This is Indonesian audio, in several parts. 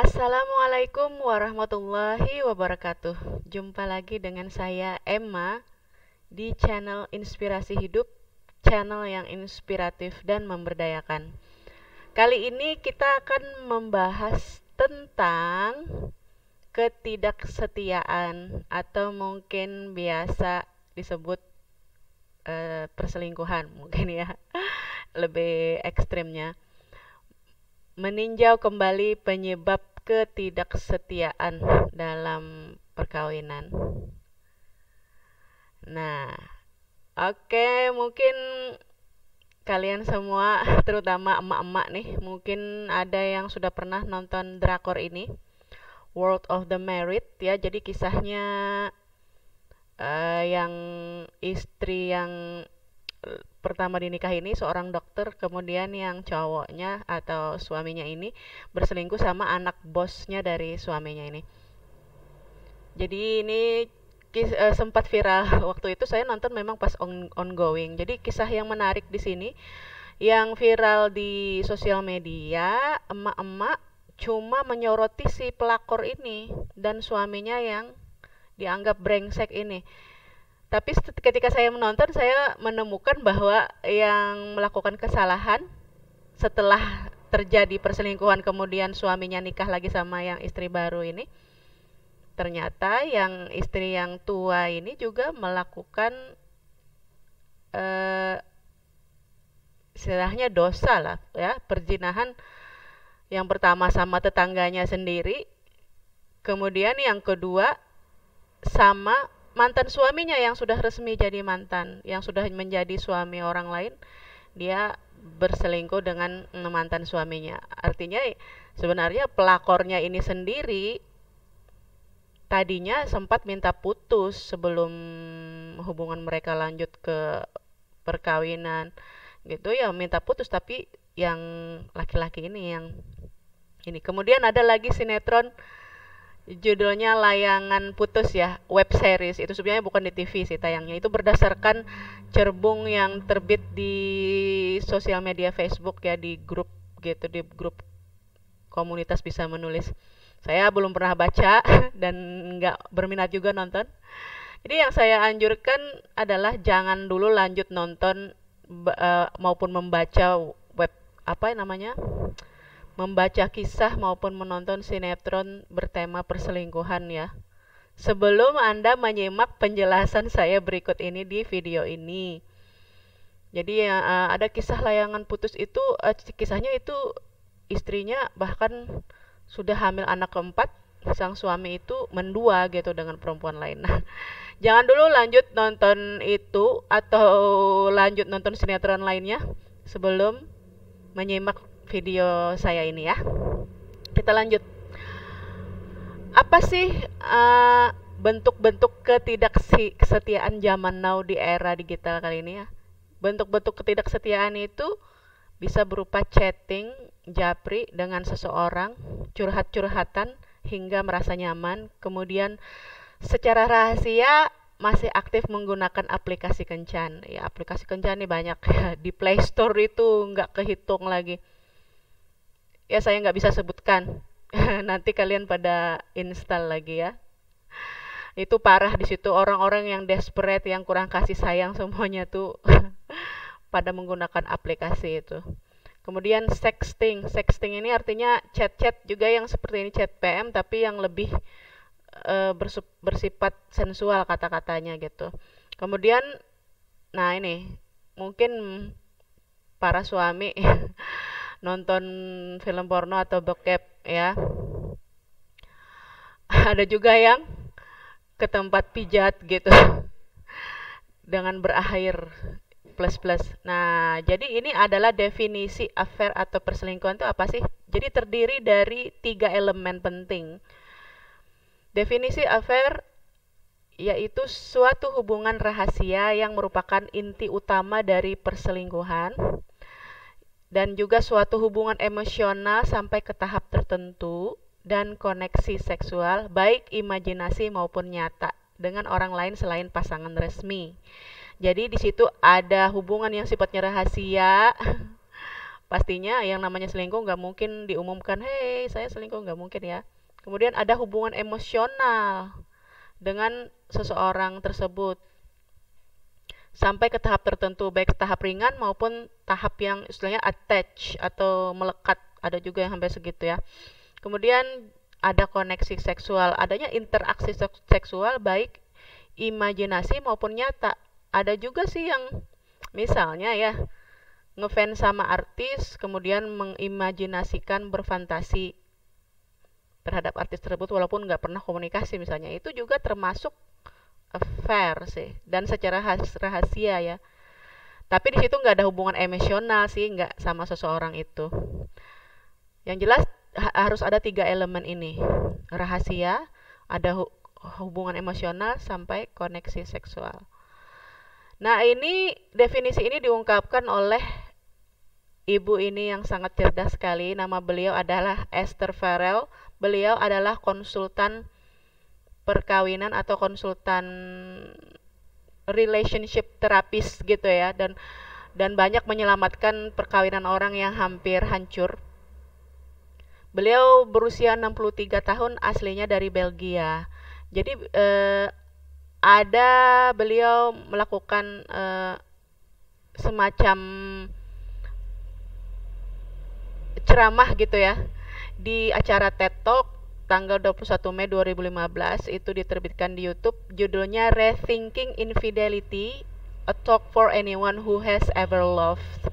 Assalamualaikum warahmatullahi wabarakatuh. Jumpa lagi dengan saya Emma di channel Inspirasi Hidup, channel yang inspiratif dan memberdayakan. Kali ini kita akan membahas tentang ketidaksetiaan atau mungkin biasa disebut perselingkuhan mungkin ya, lebih ekstrimnya. Meninjau kembali penyebab ketidaksetiaan dalam perkawinan. Nah, oke, mungkin kalian semua, terutama emak-emak nih, mungkin ada yang sudah pernah nonton drakor ini, World of the Married ya. Jadi kisahnya yang istri yang pertama dinikah ini seorang dokter, kemudian yang cowoknya atau suaminya ini berselingkuh sama anak bosnya dari suaminya ini. Jadi ini sempat viral waktu itu saya nonton, memang pas ongoing. Jadi kisah yang menarik di sini yang viral di sosial media, emak-emak cuma menyoroti si pelakor ini dan suaminya yang dianggap brengsek ini. Tapi ketika saya menonton, saya menemukan bahwa yang melakukan kesalahan setelah terjadi perselingkuhan kemudian suaminya nikah lagi sama yang istri baru ini, ternyata yang istri yang tua ini juga melakukan istilahnya dosa lah ya, perzinahan. Yang pertama sama tetangganya sendiri, kemudian yang kedua sama mantan suaminya yang sudah resmi jadi mantan, yang sudah menjadi suami orang lain, dia berselingkuh dengan mantan suaminya. Artinya sebenarnya pelakornya ini sendiri tadinya sempat minta putus sebelum hubungan mereka lanjut ke perkawinan gitu ya, minta putus, tapi yang laki-laki ini yang ini. Kemudian ada lagi sinetron judulnya Layangan Putus ya, web series. Itu sebenarnya bukan di TV sih tayangnya. Itu berdasarkan cerbung yang terbit di sosial media Facebook ya, di grup gitu, di grup komunitas bisa menulis. Saya belum pernah baca dan nggak berminat juga nonton. Jadi yang saya anjurkan adalah jangan dulu lanjut nonton maupun membaca web apa namanya, membaca kisah maupun menonton sinetron bertema perselingkuhan ya, sebelum Anda menyimak penjelasan saya berikut ini di video ini. Jadi ada kisah Layangan Putus itu, kisahnya itu istrinya bahkan sudah hamil anak keempat, sang suami itu mendua gitu dengan perempuan lain. Nah, jangan dulu lanjut nonton itu atau lanjut nonton sinetron lainnya sebelum menyimak video saya ini ya. Kita lanjut. Apa sih bentuk-bentuk ketidaksetiaan zaman now di era digital kali ini ya? Bentuk-bentuk ketidaksetiaan itu bisa berupa chatting, japri dengan seseorang, curhat-curhatan hingga merasa nyaman, kemudian secara rahasia masih aktif menggunakan aplikasi kencan. Ya, aplikasi kencan nih banyak ya. Di Play Store itu nggak kehitung lagi. Ya, saya nggak bisa sebutkan. Nanti kalian pada install lagi ya. Itu parah di situ, orang-orang yang desperate, yang kurang kasih sayang semuanya tuh pada menggunakan aplikasi itu. Kemudian sexting. Sexting ini artinya chat-chat juga yang seperti ini, chat PM tapi yang lebih bersifat sensual kata-katanya gitu. Kemudian, nah ini mungkin para suami nonton film porno atau bokep ya. Ada juga yang ke tempat pijat gitu dengan berakhir plus-plus. Nah, jadi ini adalah definisi affair atau perselingkuhan itu apa sih? Jadi terdiri dari 3 elemen penting. Definisi affair yaitu suatu hubungan rahasia yang merupakan inti utama dari perselingkuhan, dan juga suatu hubungan emosional sampai ke tahap tertentu, dan koneksi seksual baik imajinasi maupun nyata dengan orang lain selain pasangan resmi. Jadi di situ ada hubungan yang sifatnya rahasia, Pastinya yang namanya selingkuh nggak mungkin diumumkan, hei saya selingkuh, nggak mungkin ya. Kemudian ada hubungan emosional dengan seseorang tersebut sampai ke tahap tertentu, baik tahap ringan maupun tahap yang istilahnya attach atau melekat, ada juga yang sampai segitu ya. Kemudian ada koneksi seksual, adanya interaksi seksual baik imajinasi maupun nyata. Ada juga sih yang misalnya ya ngefans sama artis kemudian mengimajinasikan berfantasi terhadap artis tersebut walaupun nggak pernah komunikasi misalnya, itu juga termasuk affair sih dan secara rahasia ya. Tapi di situ nggak ada hubungan emosional sih, nggak sama seseorang itu. Yang jelas harus ada 3 elemen ini, rahasia, ada hubungan emosional, sampai koneksi seksual. Nah ini definisi ini diungkapkan oleh ibu ini yang sangat cerdas sekali. Nama beliau adalah Esther Farrell. Beliau adalah konsultan perkawinan atau konsultan relationship terapis gitu ya, dan banyak menyelamatkan perkawinan orang yang hampir hancur. Beliau berusia 63 tahun, aslinya dari Belgia. Jadi ada beliau melakukan semacam ceramah gitu ya di acara TED Talk tanggal 21 Mei 2015, itu diterbitkan di YouTube, judulnya Rethinking Infidelity, A Talk for Anyone Who Has Ever Loved.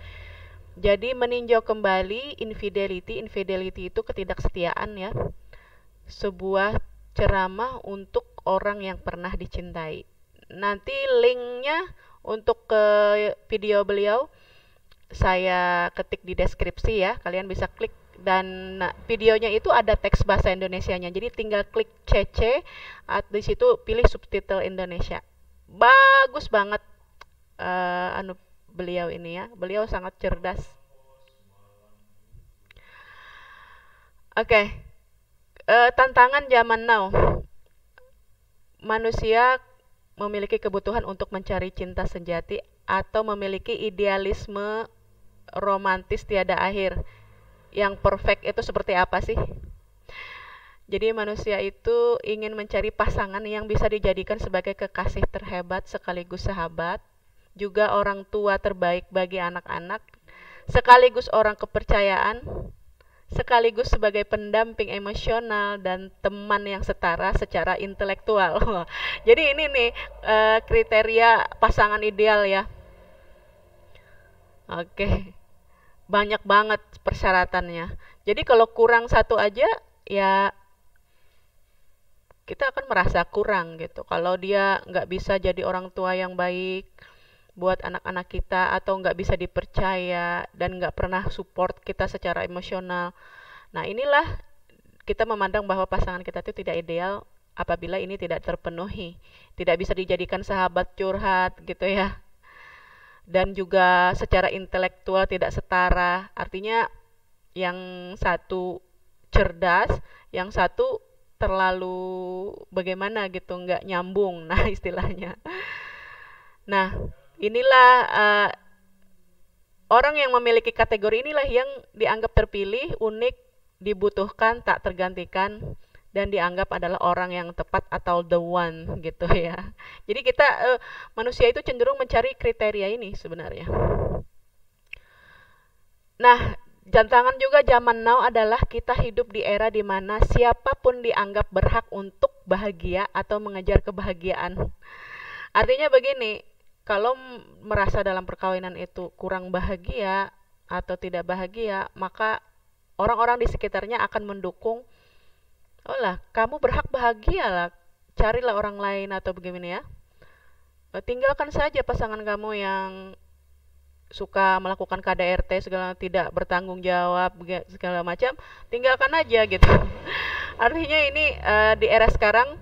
Jadi meninjau kembali infidelity itu ketidaksetiaan ya, sebuah ceramah untuk orang yang pernah dicintai. Nanti linknya untuk ke video beliau saya ketik di deskripsi ya, kalian bisa klik. Dan videonya itu ada teks bahasa Indonesianya, jadi tinggal klik CC, di situ pilih subtitle Indonesia. Bagus banget beliau ini ya, beliau sangat cerdas. Oke. Tantangan zaman now, manusia memiliki kebutuhan untuk mencari cinta sejati atau memiliki idealisme romantis tiada akhir. Yang perfect itu seperti apa sih? Jadi manusia itu ingin mencari pasangan yang bisa dijadikan sebagai kekasih terhebat sekaligus sahabat, juga orang tua terbaik bagi anak-anak, sekaligus orang kepercayaan, sekaligus sebagai pendamping emosional dan teman yang setara secara intelektual. Jadi ini nih kriteria pasangan ideal ya. Oke. Banyak banget persyaratannya. Jadi kalau kurang satu aja ya kita akan merasa kurang gitu. Kalau dia nggak bisa jadi orang tua yang baik buat anak-anak kita, atau nggak bisa dipercaya dan nggak pernah support kita secara emosional. Nah inilah kita memandang bahwa pasangan kita itu tidak ideal apabila ini tidak terpenuhi. Tidak bisa dijadikan sahabat curhat gitu ya. Dan juga secara intelektual tidak setara. Artinya yang satu cerdas, yang satu terlalu bagaimana gitu, nggak nyambung, nah istilahnya. Nah inilah orang yang memiliki kategori inilah yang dianggap terpilih, unik, dibutuhkan, tak tergantikan, dan dianggap adalah orang yang tepat atau the one gitu ya. Jadi kita manusia itu cenderung mencari kriteria ini sebenarnya. Nah, tantangan juga zaman now adalah kita hidup di era di mana siapapun dianggap berhak untuk bahagia atau mengejar kebahagiaan. Artinya begini, kalau merasa dalam perkawinan itu kurang bahagia atau tidak bahagia, maka orang-orang di sekitarnya akan mendukung, oh lah, kamu berhak bahagia lah, carilah orang lain atau bagaimana ya. Tinggalkan saja pasangan kamu yang suka melakukan KDRT segala, tidak bertanggung jawab segala macam, tinggalkan aja gitu. Artinya ini di era sekarang,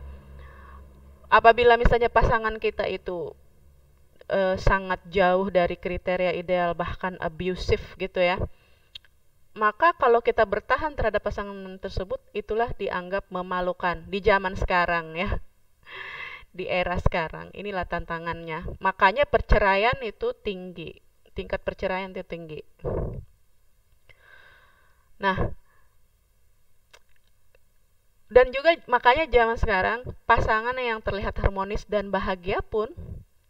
apabila misalnya pasangan kita itu sangat jauh dari kriteria ideal, bahkan abusive gitu ya, maka kalau kita bertahan terhadap pasangan tersebut, itulah dianggap memalukan di zaman sekarang ya. Di era sekarang, inilah tantangannya. Makanya perceraian itu tinggi. Tingkat perceraian itu tinggi. Nah, dan juga makanya zaman sekarang pasangan yang terlihat harmonis dan bahagia pun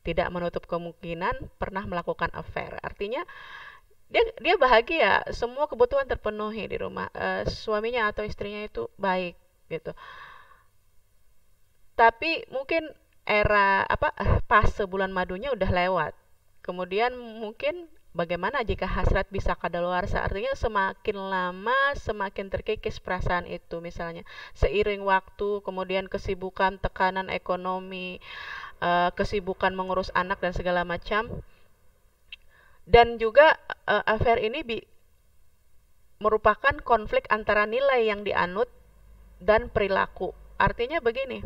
tidak menutup kemungkinan pernah melakukan affair. Artinya dia bahagia, semua kebutuhan terpenuhi di rumah, suaminya atau istrinya itu baik gitu. Tapi mungkin era fase bulan madunya udah lewat. Kemudian mungkin bagaimana jika hasrat bisa kadaluarsa? Artinya semakin lama semakin terkikis perasaan itu, misalnya seiring waktu, kemudian kesibukan, tekanan ekonomi, kesibukan mengurus anak dan segala macam. Dan juga affair ini merupakan konflik antara nilai yang dianut dan perilaku. Artinya begini,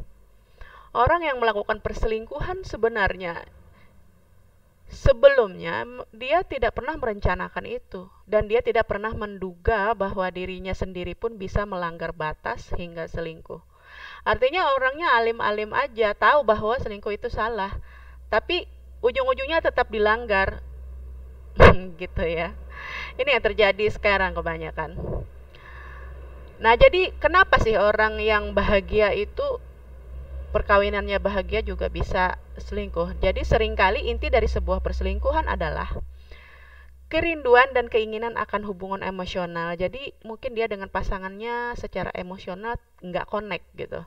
orang yang melakukan perselingkuhan sebenarnya sebelumnya dia tidak pernah merencanakan itu, dan dia tidak pernah menduga bahwa dirinya sendiri pun bisa melanggar batas hingga selingkuh. Artinya orangnya alim-alim aja, tahu bahwa selingkuh itu salah, tapi ujung-ujungnya tetap dilanggar. Gitu ya. Ini yang terjadi sekarang kebanyakan. Nah, jadi kenapa sih orang yang bahagia itu perkawinannya bahagia juga bisa selingkuh? Jadi seringkali inti dari sebuah perselingkuhan adalah kerinduan dan keinginan akan hubungan emosional. Jadi mungkin dia dengan pasangannya secara emosional nggak connect gitu.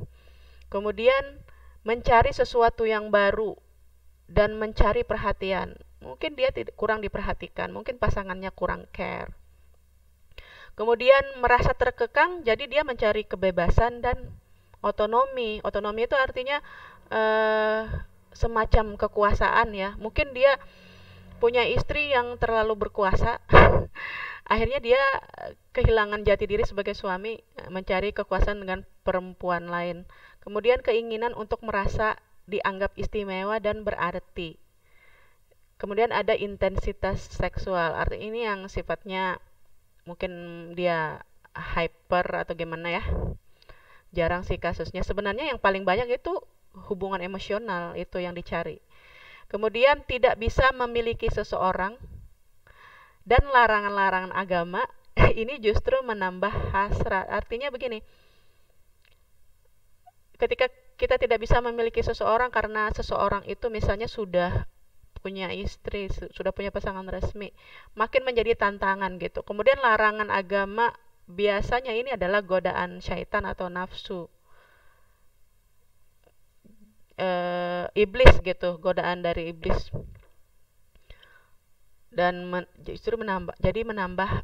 Kemudian mencari sesuatu yang baru dan mencari perhatian. Mungkin dia kurang diperhatikan, mungkin pasangannya kurang care. Kemudian merasa terkekang, jadi dia mencari kebebasan dan otonomi. Otonomi itu artinya semacam kekuasaan ya. Mungkin dia punya istri yang terlalu berkuasa. Akhirnya dia kehilangan jati diri sebagai suami, mencari kekuasaan dengan perempuan lain. Kemudian keinginan untuk merasa dianggap istimewa dan berarti. Kemudian ada intensitas seksual. Artinya ini yang sifatnya mungkin dia hyper atau gimana ya. Jarang sih kasusnya. Sebenarnya yang paling banyak itu hubungan emosional, itu yang dicari. Kemudian tidak bisa memiliki seseorang dan larangan-larangan agama ini justru menambah hasrat. Artinya begini, ketika kita tidak bisa memiliki seseorang karena seseorang itu misalnya sudah punya istri, sudah punya pasangan resmi, makin menjadi tantangan gitu. Kemudian larangan agama biasanya ini adalah godaan syaitan atau nafsu, iblis gitu, godaan dari iblis, dan justru menambah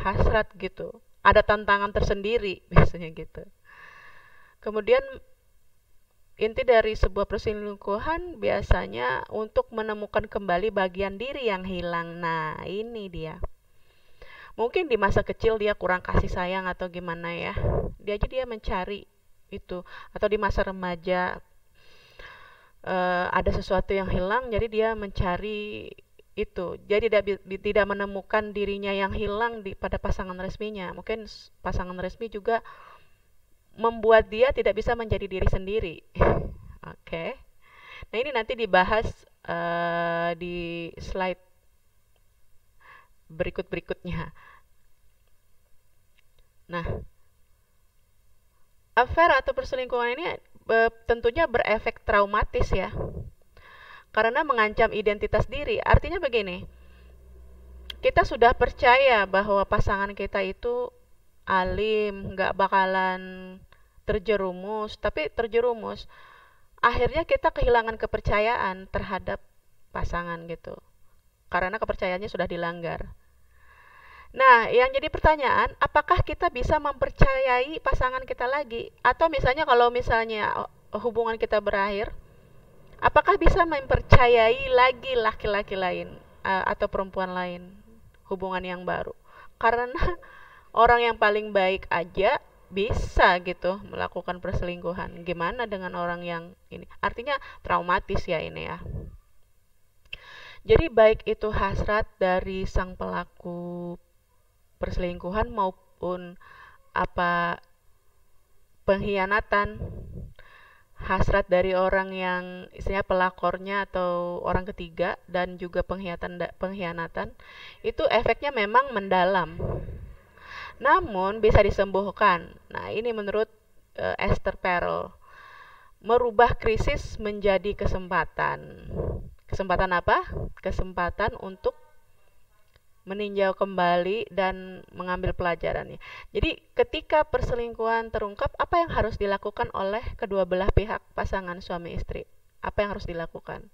hasrat gitu. Ada tantangan tersendiri biasanya gitu. Kemudian inti dari sebuah perselingkuhan biasanya untuk menemukan kembali bagian diri yang hilang. Nah, ini dia. Mungkin di masa kecil dia kurang kasih sayang atau gimana ya. Dia mencari itu. Atau di masa remaja ada sesuatu yang hilang, jadi dia mencari itu. Jadi tidak menemukan dirinya yang hilang pada pasangan resminya. Mungkin pasangan resmi juga membuat dia tidak bisa menjadi diri sendiri. Oke. Nah, ini nanti dibahas di slide berikutnya. Nah, affair atau perselingkuhan ini tentunya berefek traumatis ya. Karena mengancam identitas diri. Artinya begini, kita sudah percaya bahwa pasangan kita itu alim, nggak bakalan terjerumus, tapi terjerumus. Akhirnya kita kehilangan kepercayaan terhadap pasangan gitu. Karena kepercayaannya sudah dilanggar. Nah, yang jadi pertanyaan, apakah kita bisa mempercayai pasangan kita lagi? Atau misalnya kalau misalnya hubungan kita berakhir, apakah bisa mempercayai lagi laki-laki lain atau perempuan lain hubungan yang baru? Karena orang yang paling baik aja bisa gitu melakukan perselingkuhan. Gimana dengan orang yang ini? Artinya traumatis ya ini ya. Jadi baik itu hasrat dari sang pelaku perselingkuhan maupun pengkhianatan, hasrat dari orang yang istilahnya pelakornya atau orang ketiga, dan juga pengkhianatan itu efeknya memang mendalam. Namun bisa disembuhkan. Nah, ini menurut Esther Perel. Merubah krisis menjadi kesempatan. Kesempatan apa? Kesempatan untuk meninjau kembali dan mengambil pelajarannya. Jadi ketika perselingkuhan terungkap, apa yang harus dilakukan oleh kedua belah pihak pasangan suami istri? Apa yang harus dilakukan?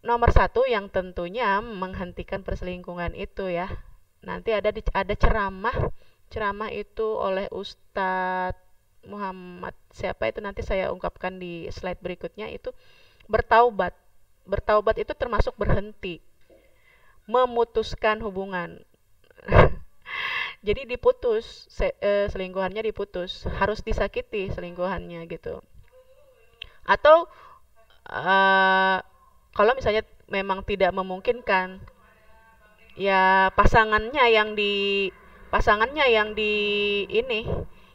Nomor satu yang tentunya menghentikan perselingkuhan itu ya. Nanti ada ceramah itu oleh Ustadz Muhammad siapa itu, nanti saya ungkapkan di slide berikutnya. Itu bertaubat. Bertaubat itu termasuk berhenti, memutuskan hubungan. Jadi diputus, selingkuhannya diputus, harus disakiti selingkuhannya gitu. Atau kalau misalnya memang tidak memungkinkan, ya pasangannya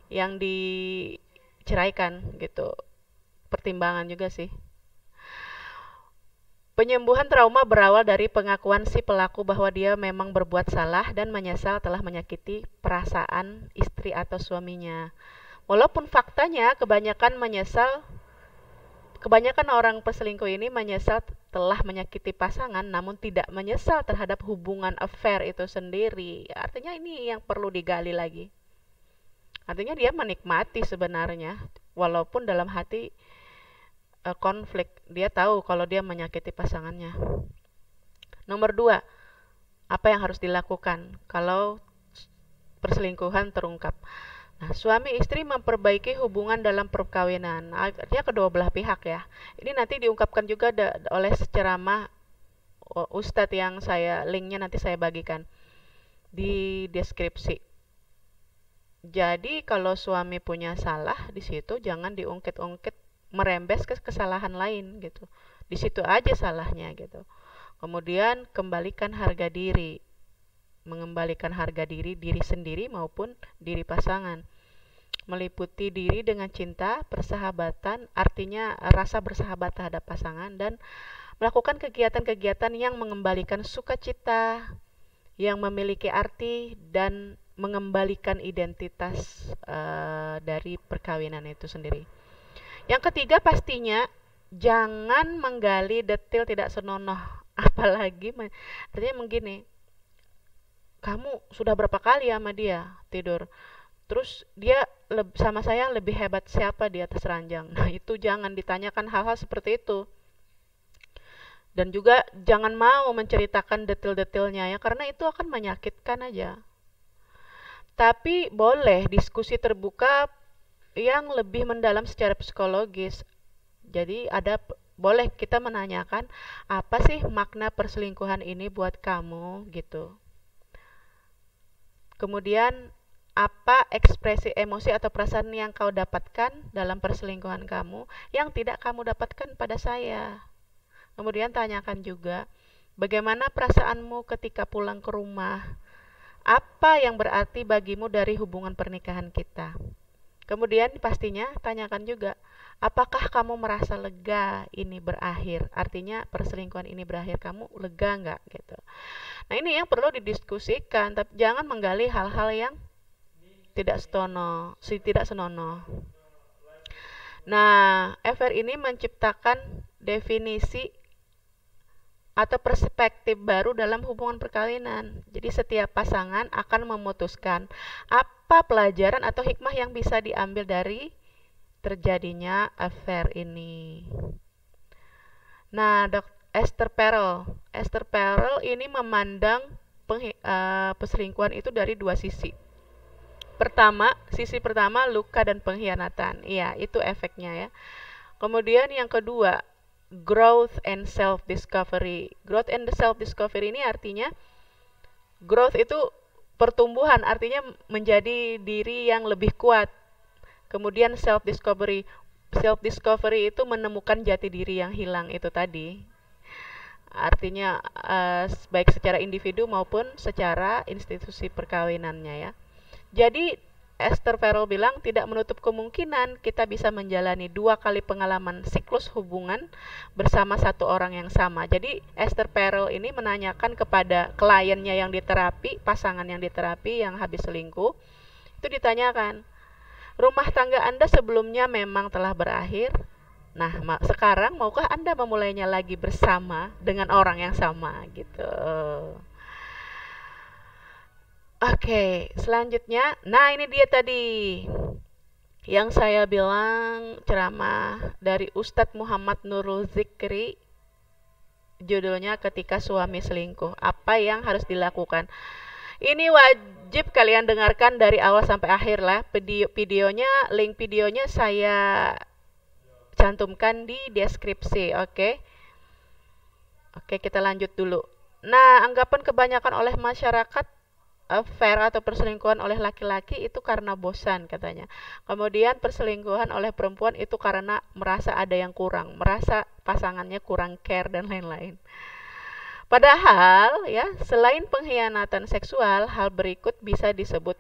yang diceraikan gitu. Pertimbangan juga sih. Penyembuhan trauma berawal dari pengakuan si pelaku bahwa dia memang berbuat salah dan menyesal telah menyakiti perasaan istri atau suaminya. Walaupun faktanya kebanyakan orang perselingkuh ini menyesal telah menyakiti pasangan, namun tidak menyesal terhadap hubungan affair itu sendiri. Artinya ini yang perlu digali lagi. Artinya dia menikmati sebenarnya, walaupun dalam hati konflik. Dia tahu kalau dia menyakiti pasangannya. Nomor 2, apa yang harus dilakukan kalau perselingkuhan terungkap? Nah, suami istri memperbaiki hubungan dalam perkawinan. Artinya kedua belah pihak ya. Ini nanti diungkapkan juga oleh ceramah Ustadz yang linknya nanti saya bagikan di deskripsi. Jadi kalau suami punya salah di situ jangan diungkit-ungkit, merembes ke kesalahan lain gitu. Di situ aja salahnya gitu. Kemudian kembalikan harga diri. Mengembalikan harga diri sendiri maupun diri pasangan. Meliputi diri dengan cinta, persahabatan, artinya rasa bersahabat terhadap pasangan, dan melakukan kegiatan-kegiatan yang mengembalikan sukacita, yang memiliki arti dan mengembalikan identitas dari perkawinan itu sendiri. Yang ketiga pastinya jangan menggali detail tidak senonoh, apalagi artinya begini, kamu sudah berapa kali sama dia tidur, terus dia sama saya lebih hebat siapa di atas ranjang. Nah, itu jangan ditanyakan hal-hal seperti itu. Dan juga jangan mau menceritakan detail-detailnya ya, karena itu akan menyakitkan aja. Tapi boleh diskusi terbuka yang lebih mendalam secara psikologis. Jadi boleh kita menanyakan, apa sih makna perselingkuhan ini buat kamu gitu. Kemudian apa ekspresi emosi atau perasaan yang kau dapatkan dalam perselingkuhan kamu yang tidak kamu dapatkan pada saya. Kemudian tanyakan juga, bagaimana perasaanmu ketika pulang ke rumah? Apa yang berarti bagimu dari hubungan pernikahan kita? Kemudian pastinya tanyakan juga, apakah kamu merasa lega ini berakhir? Artinya perselingkuhan ini berakhir, kamu lega nggak gitu. Nah, ini yang perlu didiskusikan, tapi jangan menggali hal-hal yang tidak senonoh. Nah, FR ini menciptakan definisi atau perspektif baru dalam hubungan perkawinan. Jadi setiap pasangan akan memutuskan apa pelajaran atau hikmah yang bisa diambil dari terjadinya affair ini. Nah, Esther Perel ini memandang perselingkuhan itu dari dua sisi. Sisi pertama luka dan pengkhianatan. Iya, itu efeknya ya. Kemudian yang kedua, growth and self-discovery. Growth and self-discovery ini artinya, growth itu pertumbuhan, artinya menjadi diri yang lebih kuat. Kemudian self-discovery itu menemukan jati diri yang hilang itu tadi. Artinya baik secara individu maupun secara institusi perkawinannya ya. Jadi Esther Perel bilang tidak menutup kemungkinan kita bisa menjalani 2 kali pengalaman siklus hubungan bersama satu orang yang sama. Jadi Esther Perel ini menanyakan kepada kliennya yang diterapi, pasangan yang diterapi yang habis selingkuh, itu ditanyakan, rumah tangga Anda sebelumnya memang telah berakhir. Nah, sekarang maukah Anda memulainya lagi bersama dengan orang yang sama gitu. Oke, selanjutnya, nah ini dia tadi yang saya bilang ceramah dari Ustadz Muhammad Nurul Zikri, judulnya Ketika Suami Selingkuh, apa yang harus dilakukan. Ini wajib kalian dengarkan dari awal sampai akhir lah. Link videonya saya cantumkan di deskripsi, oke? Oke, kita lanjut dulu. Nah, anggapan kebanyakan oleh masyarakat affair atau perselingkuhan oleh laki-laki itu karena bosan katanya. Kemudian perselingkuhan oleh perempuan itu karena merasa ada yang kurang, merasa pasangannya kurang care dan lain-lain. Padahal ya, selain pengkhianatan seksual, hal berikut bisa disebut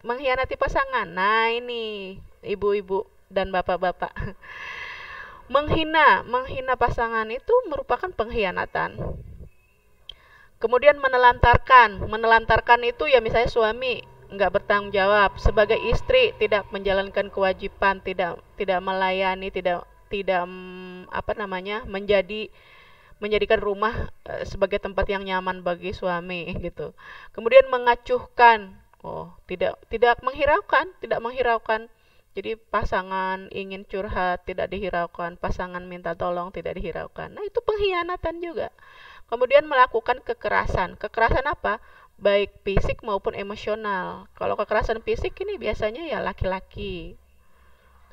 mengkhianati pasangan. Nah, ini ibu-ibu dan bapak-bapak. Menghina pasangan itu merupakan pengkhianatan. Kemudian menelantarkan itu ya misalnya suami nggak bertanggung jawab, sebagai istri tidak menjalankan kewajiban, tidak melayani, tidak menjadikan rumah sebagai tempat yang nyaman bagi suami gitu. Kemudian mengacuhkan, tidak menghiraukan. Jadi pasangan ingin curhat tidak dihiraukan, pasangan minta tolong tidak dihiraukan. Nah, itu pengkhianatan juga. Kemudian melakukan kekerasan. Kekerasan apa? Baik fisik maupun emosional. Kalau kekerasan fisik ini biasanya ya laki-laki,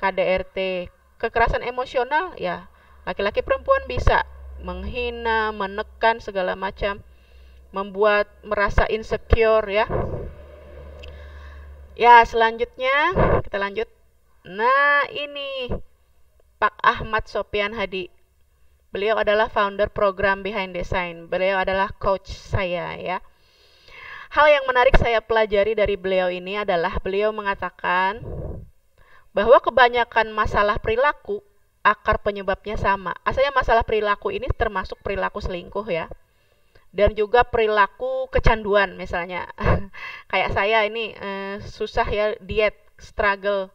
KDRT. Kekerasan emosional ya laki-laki perempuan bisa menghina, menekan segala macam, membuat merasa insecure ya. Ya, selanjutnya kita lanjut. Nah, ini Pak Ahmad Sopyan Hadi. Beliau adalah founder program Behind Design. Beliau adalah coach saya ya. Hal yang menarik saya pelajari dari beliau ini adalah beliau mengatakan bahwa kebanyakan masalah perilaku akar penyebabnya sama. Asalnya masalah perilaku ini termasuk perilaku selingkuh ya. Dan juga perilaku kecanduan misalnya. Kayak saya ini susah ya diet, struggle,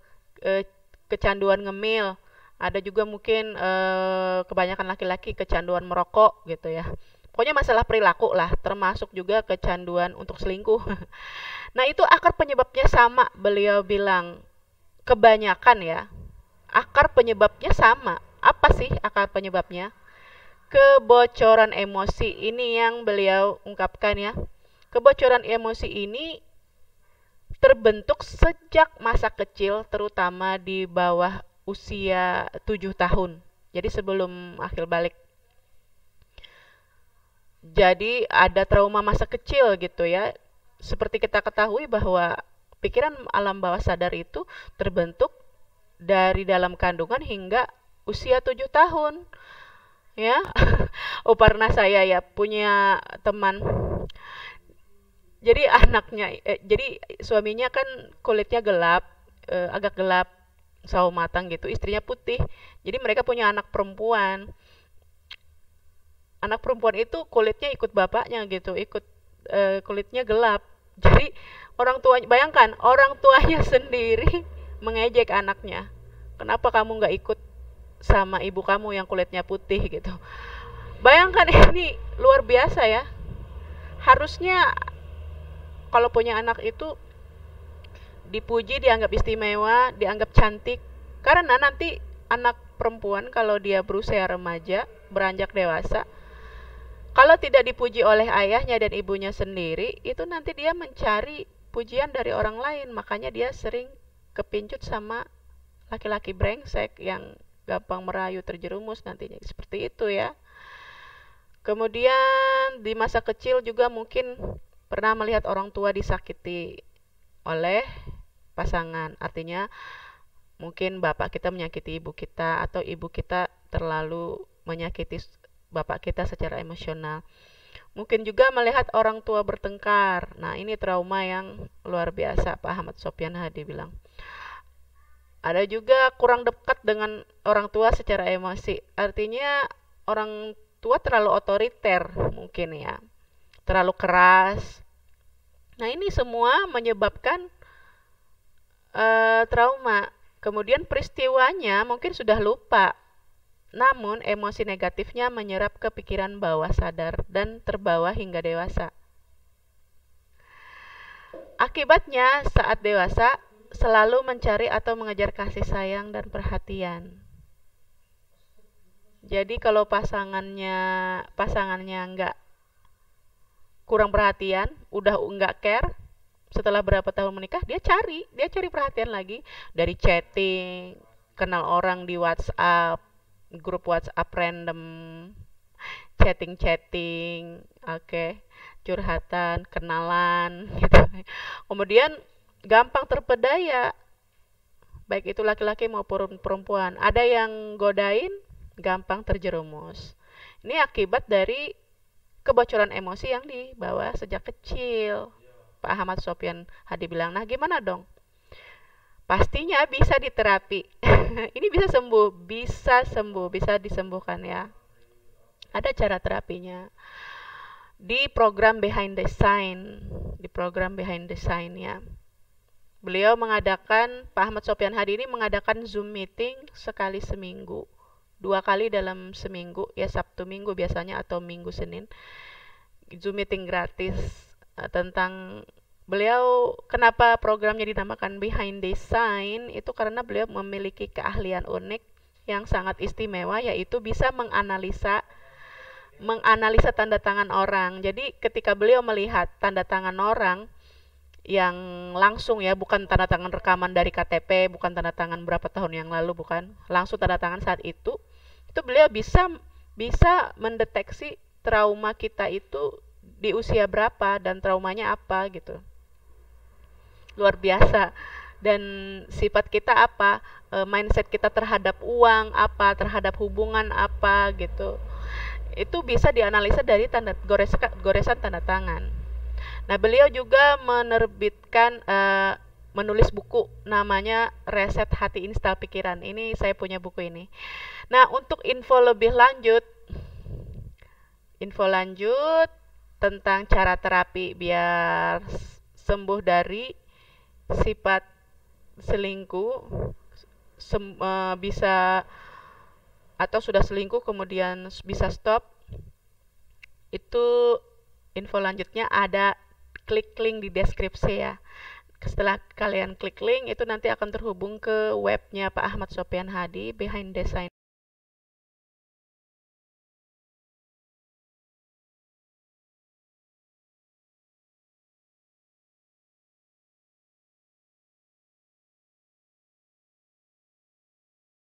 kecanduan ngemil. Ada juga mungkin kebanyakan laki-laki kecanduan merokok gitu ya. Pokoknya masalah perilaku lah, termasuk juga kecanduan untuk selingkuh. Nah, itu akar penyebabnya sama, beliau bilang. Kebanyakan ya, akar penyebabnya sama. Apa sih akar penyebabnya? Kebocoran emosi, ini yang beliau ungkapkan ya. Kebocoran emosi ini terbentuk sejak masa kecil, terutama di bawah usia 7 tahun. Jadi sebelum akil balik. Jadi ada trauma masa kecil gitu ya. Seperti kita ketahui bahwa pikiran alam bawah sadar itu terbentuk dari dalam kandungan hingga usia 7 tahun. Ya. Pernah saya ya punya teman. Jadi jadi suaminya kan kulitnya gelap, agak gelap, sawo matang gitu, istrinya putih. Jadi mereka punya anak perempuan. Anak perempuan itu kulitnya ikut bapaknya gitu, kulitnya gelap. Jadi bayangkan orang tuanya sendiri mengejek anaknya. Kenapa kamu nggak ikut sama ibu kamu yang kulitnya putih gitu? Bayangkan ini luar biasa ya. Harusnya kalau punya anak itu dipuji, dianggap istimewa, dianggap cantik. Karena nanti anak perempuan kalau dia berusia remaja, beranjak dewasa, kalau tidak dipuji oleh ayahnya dan ibunya sendiri, itu nanti dia mencari pujian dari orang lain. Makanya dia sering kepincut sama laki-laki brengsek yang gampang merayu, terjerumus nantinya. Seperti itu ya. Kemudian di masa kecil juga mungkin pernah melihat orang tua disakiti oleh pasangan. Artinya mungkin bapak kita menyakiti ibu kita, atau ibu kita terlalu menyakiti bapak kita secara emosional. Mungkin juga melihat orang tua bertengkar. Nah, ini trauma yang luar biasa, Pak Ahmad Sofyan Hadi bilang. Ada juga kurang dekat dengan orang tua secara emosi. Artinya orang tua terlalu otoriter mungkin ya. Terlalu keras. Nah, ini semua menyebabkan trauma. Kemudian peristiwanya mungkin sudah lupa. Namun, emosi negatifnya menyerap ke pikiran bawah sadar dan terbawa hingga dewasa. Akibatnya, saat dewasa, selalu mencari atau mengejar kasih sayang dan perhatian. Jadi kalau pasangannya nggak kurang perhatian, udah nggak care, setelah berapa tahun menikah, dia cari perhatian lagi dari chatting, kenal orang di WhatsApp, grup WhatsApp random, chatting, curhatan, kenalan, gitu. Kemudian gampang terpedaya, baik itu laki-laki maupun perempuan. Ada yang godain, gampang terjerumus. Ini akibat dari kebocoran emosi yang dibawa sejak kecil. Pak Ahmad Sofyan Hadi bilang, nah gimana dong? Pastinya bisa diterapi. Ini bisa sembuh, bisa disembuhkan ya. Ada cara terapinya. Di program Behind the Sign ya. Beliau mengadakan, Pak Ahmad Sofyan Hadi ini mengadakan Zoom meeting sekali seminggu. 2 kali dalam seminggu, ya Sabtu Minggu biasanya atau Minggu Senin. Zoom meeting gratis tentang beliau. Kenapa programnya dinamakan Behind the Sign? Itu karena beliau memiliki keahlian unik yang sangat istimewa, yaitu bisa menganalisa tanda tangan orang. Jadi ketika beliau melihat tanda tangan orang yang langsung ya, bukan tanda tangan rekaman dari KTP, bukan tanda tangan berapa tahun yang lalu, bukan, langsung tanda tangan saat itu beliau bisa mendeteksi trauma kita itu di usia berapa dan traumanya apa gitu. Luar biasa. Dan sifat kita apa, mindset kita terhadap uang apa, terhadap hubungan apa gitu. Itu bisa dianalisa dari goresan tanda tangan. Nah, beliau juga menulis buku namanya Reset Hati Install Pikiran. Ini saya punya buku ini. Nah, untuk info lanjut tentang cara terapi biar sembuh dari sifat selingkuh, bisa atau sudah selingkuh kemudian bisa stop, itu info lanjutnya ada, klik link di deskripsi ya. Setelah kalian klik link itu nanti akan terhubung ke webnya Pak Ahmad Sofyan Hadi, Behind the Sign.